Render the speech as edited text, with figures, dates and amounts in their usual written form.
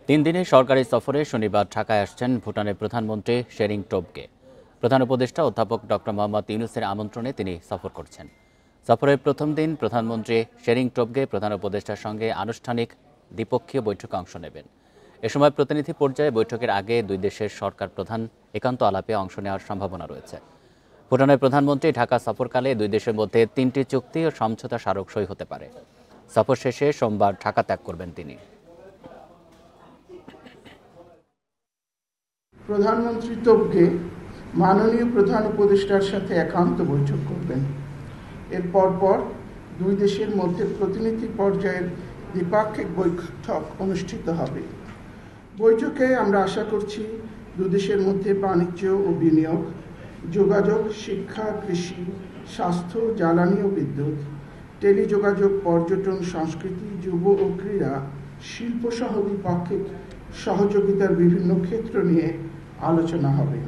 তিন দিনের সরকারি সফরে শনিবার ঢাকায় আসছেন ভুটানের প্রধানমন্ত্রী শেরিং টোবগে। প্রধান উপদেষ্টা অধ্যাপক ডক্টর মোহাম্মদ ইউনূসের আমন্ত্রণে তিনি সফর করছেন। সফরের প্রথম দিন প্রধানমন্ত্রী শেরিং টোবগে প্রধান উপদেষ্টার সঙ্গে আনুষ্ঠানিক দ্বিপক্ষীয় বৈঠকে অংশ নেবেন। এ সময় প্রতিনিধি পর্যায়ে বৈঠকের আগে দুই দেশের সরকার প্রধান একান্ত আলাপে অংশ নেওয়ার সম্ভাবনা রয়েছে। ভুটানের প্রধানমন্ত্রী ঢাকা সফরকালে দুই দেশের মধ্যে 3টি চুক্তি ও সমঝোতা স্মারক সই হতে পারে। সফর শেষে সোমবার ঢাকা ত্যাগ করবেন তিনি। প্রধানমন্ত্রী টোবগে মাননীয় প্রধান উপদেষ্টার সাথে একান্ত বৈঠক করবেন। এর পরপর দুই দেশের মধ্যে প্রতিনিধি পর্যায়ের দ্বিপাক্ষিক বৈঠক অনুষ্ঠিত হবে। বৈঠকে আমরা আশা করছি দুই দেশের মধ্যে বাণিজ্য ও বিনিয়োগ, যোগাযোগ, শিক্ষা, কৃষি, স্বাস্থ্য, জ্বালানি ও বিদ্যুৎ, টেলিযোগাযোগ, পর্যটন, সংস্কৃতি, যুব ও ক্রীড়া, শিল্প সহ দ্বিপাক্ষিক সহযোগিতার বিভিন্ন ক্ষেত্র নিয়ে আলোচনা হবে।